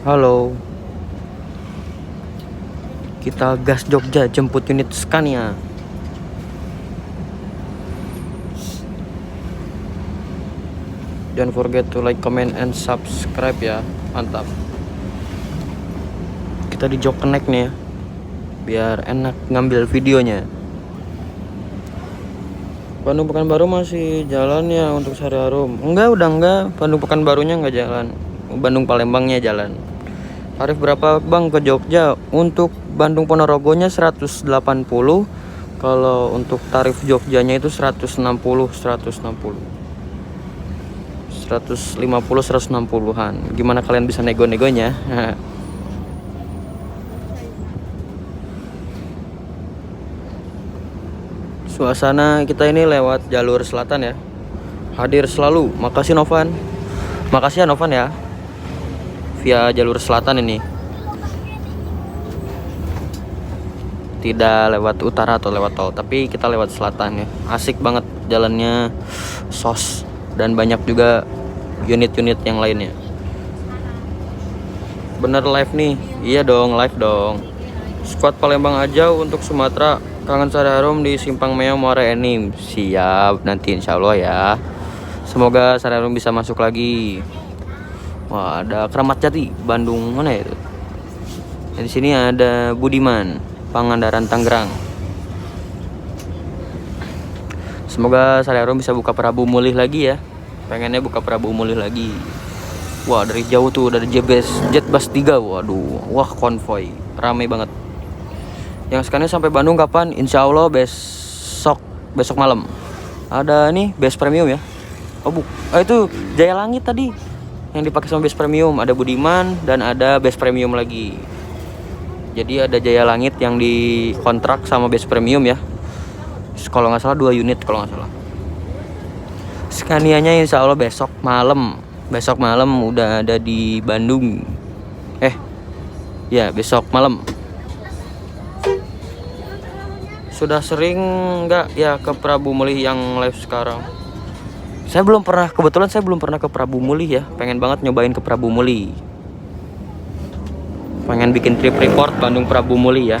Halo, kita gas Jogja jemput unit Scania. Don't forget to like, comment, and subscribe ya. Mantap. Kita di Jog Connect nih ya, biar enak ngambil videonya. Bandung Pekanbaru masih jalan ya untuk Sari Harum? Enggak, udah enggak. Bandung Pekanbarunya enggak jalan. Bandung Palembangnya jalan. Tarif berapa bang ke Jogja? Untuk Bandung Ponorogonya 180. Kalau untuk tarif Jogjanya itu 160, 160-160an. Gimana kalian bisa nego-negonya? Suasana kita ini lewat jalur selatan ya. Hadir selalu. Makasih Novan. Makasih ya Novan ya. Via jalur selatan ini. Tidak lewat utara atau lewat tol, tapi kita lewat selatan ya. Asik banget jalannya, sos, dan banyak juga unit-unit yang lainnya. Bener live nih? Iya dong, live dong. Squad Palembang aja untuk Sumatera. Kangen Sari Harum di Simpang Meo Muara Enim. Siap, nanti insya Allah ya. Semoga Sari Harum bisa masuk lagi. Wah, ada Keramat Jati, Bandung mana ya itu? Di sini ada Budiman, Pangandaran Tangerang. Semoga Sari Harum bisa buka Prabu Mulih lagi ya. Pengennya buka Prabu Mulih lagi. Wah, dari jauh tuh dari Jetbus 3. Waduh, wah konvoy ramai banget. Yang sekarang sampai Bandung kapan? Insya Allah besok malam. Ada nih base premium ya. Itu Jaya Langit tadi yang dipakai sama base premium. Ada Budiman dan ada base premium lagi. Jadi ada Jaya Langit yang dikontrak sama base premium ya. Kalau nggak salah 2 unit kalau nggak salah. Scania-nya insya Allah besok malam. Besok malam udah ada di Bandung. Ya besok malam. Sudah sering nggak ya ke Prabu Mulih yang live sekarang? Kebetulan saya belum pernah ke Prabu Mulih ya. Pengen banget nyobain ke Prabu Mulih. Pengen bikin trip report Bandung Prabu Mulih ya.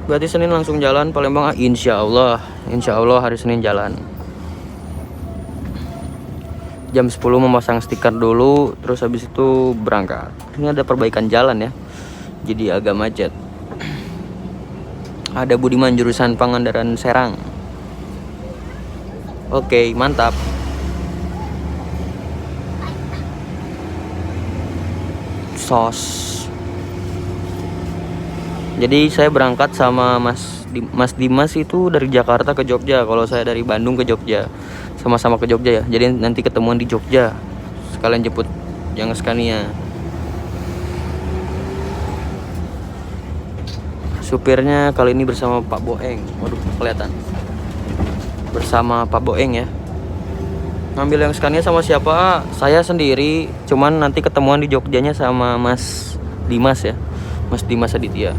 Berarti Senin langsung jalan Palembang. Insya Allah hari Senin jalan. Jam 10 memasang stiker dulu, terus habis itu berangkat. Ini ada perbaikan jalan ya, jadi agak macet. Ada Budiman jurusan Pangandaran Serang. Oke, mantap. Sos. Jadi saya berangkat sama Mas Dimas itu dari Jakarta ke Jogja. Kalau saya dari Bandung ke Jogja, sama-sama ke Jogja ya. Jadi nanti ketemuan di Jogja. Sekalian jemput yang Scania. Supirnya kali ini bersama Pak Boeng. Waduh, kelihatan. Bersama Pak Boeng ya. Ngambil yang Scania sama siapa? Saya sendiri. Cuman nanti ketemuan di Jogjanya sama Mas Dimas ya. Mas Dimas Aditya.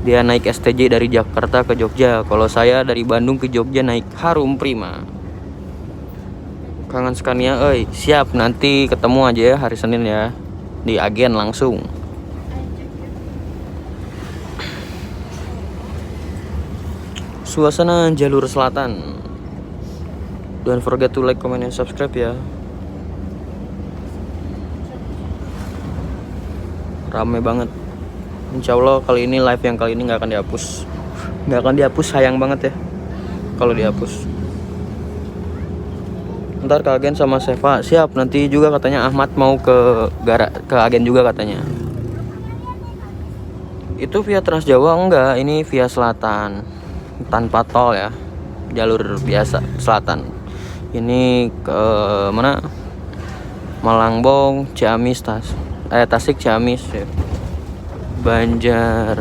Dia naik STJ dari Jakarta ke Jogja. Kalau saya dari Bandung ke Jogja naik Harum Prima. Kangen Scania, siap, nanti ketemu aja ya hari Senin ya. Di agen langsung. Suasana jalur selatan. Don't forget to like, comment, and subscribe ya. Rame banget. Insya Allah kali ini live yang kali ini nggak akan dihapus. Nggak akan dihapus, sayang banget ya kalau dihapus. Ntar ke agen sama Seva. Siap, nanti juga katanya Ahmad mau ke agen juga katanya. Itu via Trans Jawa enggak, ini via selatan. Tanpa tol ya. Jalur biasa selatan. Ini ke mana? Malangbong, Ciamis, Tasik, Ciamis ya. Banjar.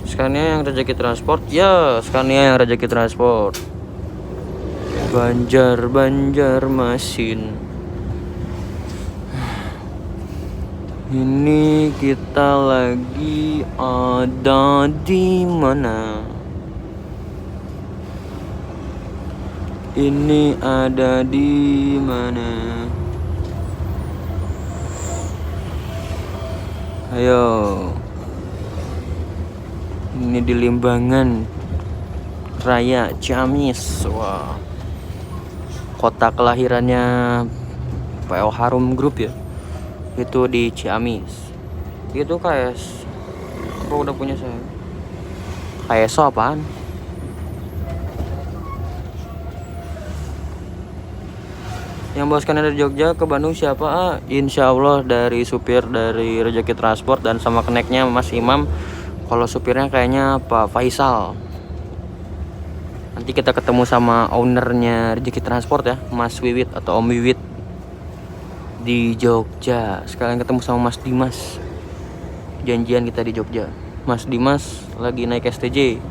Scania yang rezeki transport ya, Scania yang rezeki transport. Banjarmasin. Ini kita lagi ada di mana? Ini ada di mana? Ayo. Ini di Limbangan Raya Ciamis. Wah. Kota kelahirannya PO Harum Group ya. Itu di Ciamis. Itu KS. Apa udah punya saya? KSO apaan? Yang boskan dari Jogja ke Bandung siapa? Insya Allah dari supir dari Rezeki Transport dan sama keneknya Mas Imam. Kalau supirnya kayaknya Pak Faisal. Nanti kita ketemu sama ownernya Rezeki Transport ya, Mas Wiwit atau Om Wiwit di Jogja. Sekalian ketemu sama Mas Dimas. Janjian kita di Jogja. Mas Dimas lagi naik STJ.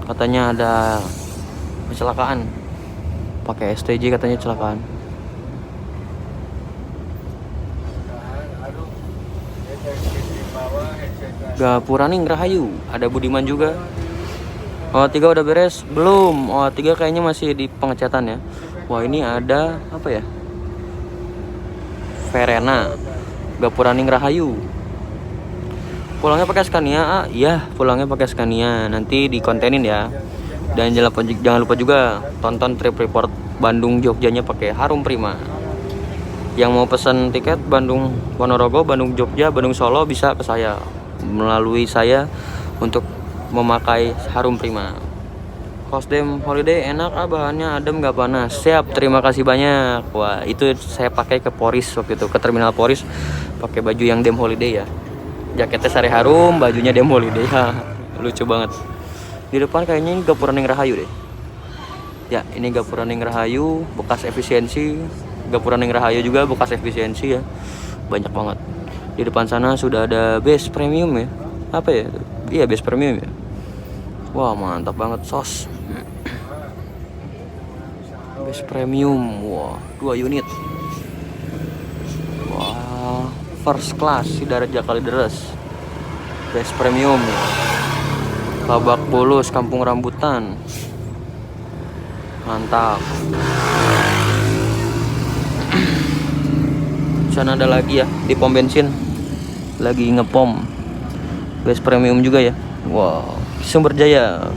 Katanya ada kecelakaan. Pakai STJ katanya kecelakaan. Gapuraning Rahayu, ada Budiman juga. OA3 udah beres? Belum. OA3 kayaknya masih di pengecatan ya. Wah, ini ada apa ya? Verena, Gapuraning Rahayu. Pulangnya pakai Scania? Iya, pulangnya pakai Scania. Nanti dikontenin ya. Dan jangan lupa juga tonton trip report Bandung Jogjanya pakai Harum Prima. Yang mau pesan tiket Bandung Ponorogo, Bandung Jogja, Bandung Solo bisa ke saya melalui saya untuk memakai Harum Prima. Kosdem Holiday enak bahannya adem gak panas. Siap, terima kasih banyak. Wah, itu saya pakai ke Poris waktu itu, ke terminal Poris, pakai baju yang Dem Holiday ya. Jaketnya Sari Harum, bajunya Dem Holiday. Lucu banget. Di depan kayaknya ini Gapuraning Rahayu deh. Ya, ini Gapuraning Rahayu bekas efisiensi. Gapuraning Rahayu juga bekas efisiensi ya. Banyak banget. Di depan sana sudah ada base premium ya. Apa ya? Iya, base premium ya. Wah, mantap banget sos. Base premium. Wah, 2 unit. Wah, first class Sidara Kalideres. Base premium. Babak Bulus Kampung Rambutan. Mantap. Sana ada lagi ya di pom bensin lagi ngepom base premium juga ya. Wow, Sumber Jaya.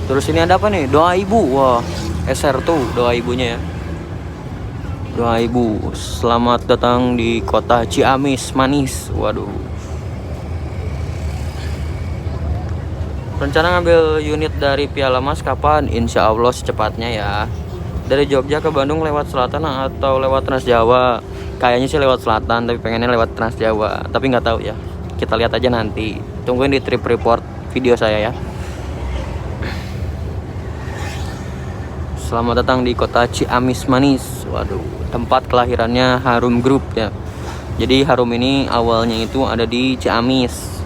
Terus ini ada apa nih? Doa Ibu. Wah, SR tuh doa ibunya ya. Doa Ibu, selamat datang di kota Ciamis manis. Waduh. Rencana ngambil unit dari Piala Mas kapan? Insya Allah secepatnya ya. Dari Jogja ke Bandung lewat selatan atau lewat Trans Jawa? Kayaknya sih lewat selatan, tapi pengennya lewat Trans Jawa. Tapi nggak tahu ya. Kita lihat aja nanti. Tungguin di trip report video saya ya. Selamat datang di kota Ciamis manis. Waduh, tempat kelahirannya Harum Group ya. Jadi Harum ini awalnya itu ada di Ciamis.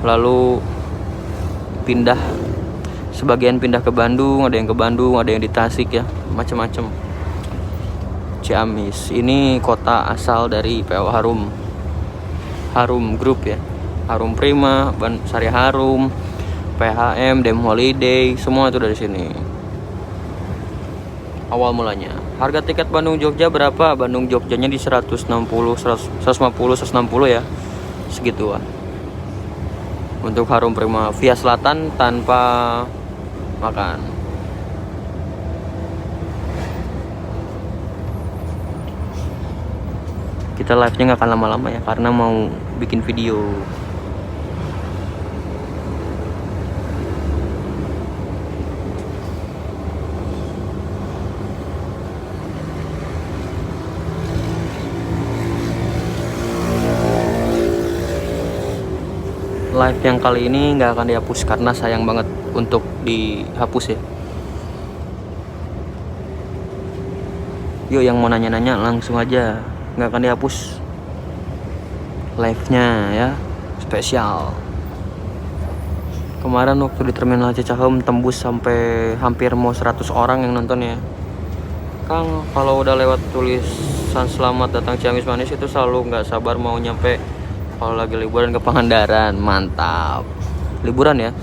Lalu pindah. Sebagian pindah ke Bandung, ada yang ke Bandung, ada yang di Tasik ya, macam-macam. Ciamis ini kota asal dari PO Harum Group ya. Harum Prima, Sari Harum, PHM, Dem Holiday, semua itu dari sini. Awal mulanya. Harga tiket Bandung Jogja berapa? Bandung Jogjanya di 160, 150, 160 ya. Segituan. Untuk Harum Prima via selatan tanpa makan. Kita live-nya nggak akan lama-lama ya karena mau bikin video. Live yang kali ini nggak akan dihapus karena sayang banget untuk dihapus ya. Yuk yang mau nanya-nanya langsung aja, nggak akan dihapus live-nya ya, spesial. Kemarin waktu di Terminal Cicahem tembus sampai hampir mau 100 orang yang nonton ya. Kang, kalau udah lewat tulisan selamat datang Ciamis manis itu selalu nggak sabar mau nyampe kalau lagi liburan ke Pangandaran. Mantap, liburan ya.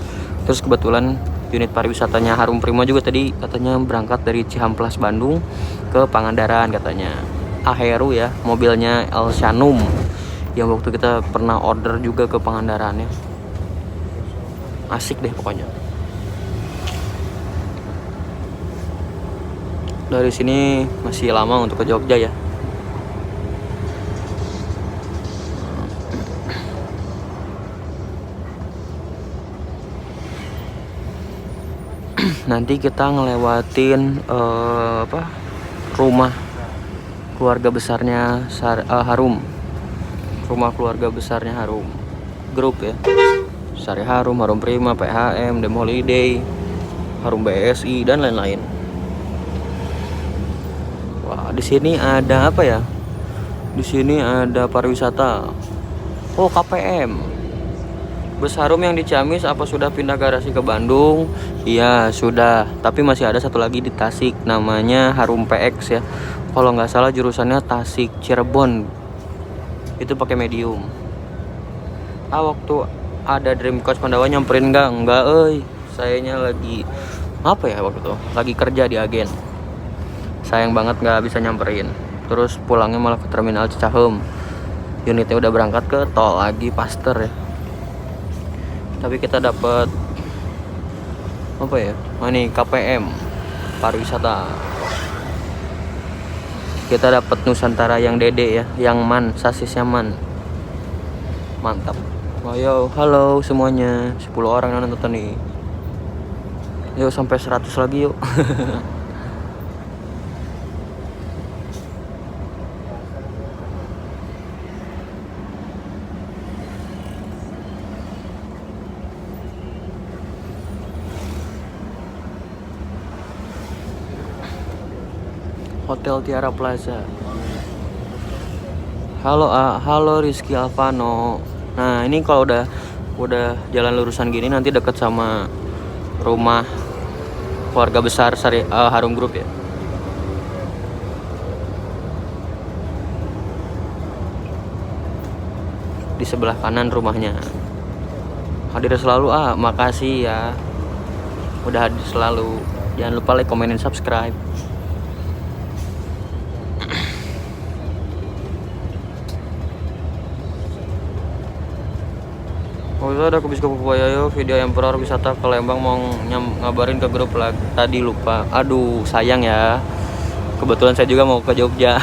Terus kebetulan unit pariwisatanya Harum Prima juga tadi katanya berangkat dari Cihamplas Bandung ke Pangandaran katanya. Aheru ya, mobilnya El Shanum yang waktu kita pernah order juga ke Pangandaran ya. Asik deh pokoknya. Dari sini masih lama untuk ke Jogja ya. Nanti kita ngelewatin rumah keluarga besarnya Harum. Rumah keluarga besarnya Harum Grup ya. Sari Harum, Harum Prima, PHM, Dem Holiday, Harum BSI dan lain-lain. Wah, di sini ada apa ya? Di sini ada pariwisata. Oh, KPM. Bus Harum yang di Ciamis apa sudah pindah garasi ke Bandung? Iya sudah, tapi masih ada satu lagi di Tasik, namanya Harum PX ya. Kalau nggak salah jurusannya Tasik Cirebon. Itu pakai medium. Waktu ada Dream Coach Pandawa nyamperin nggak? Enggak, sayanya lagi apa ya waktu itu? Lagi kerja di agen. Sayang banget nggak bisa nyamperin. Terus pulangnya malah ke terminal Cicahem. Unitnya udah berangkat ke tol lagi Paster ya. Tapi kita dapat apa ya? Ini KPM pariwisata. Kita dapat Nusantara yang Dede ya, yang man, sasisnya man. Mantap. Yo, halo semuanya. 10 orang yang nonton nih. Yuk sampai 100 lagi yuk. Hotel Tiara Plaza. Halo Rizky Alvano. Nah, ini kalau udah jalan lurusan gini nanti deket sama rumah keluarga besar Harum Group ya. Di sebelah kanan rumahnya. Hadir selalu, makasih ya. Udah hadir selalu. Jangan lupa like, komen, dan subscribe. Ada ke Biskop Pupayayo, video Emperor wisata ke Lembang mau ngabarin ke grup lagi. Tadi lupa. Aduh, sayang ya. Kebetulan saya juga mau ke Jogja.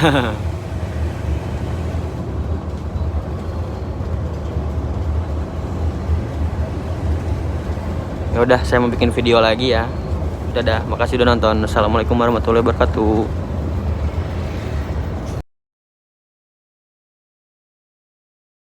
Ya udah, saya mau bikin video lagi ya. Dadah, makasih udah nonton. Assalamualaikum warahmatullahi wabarakatuh.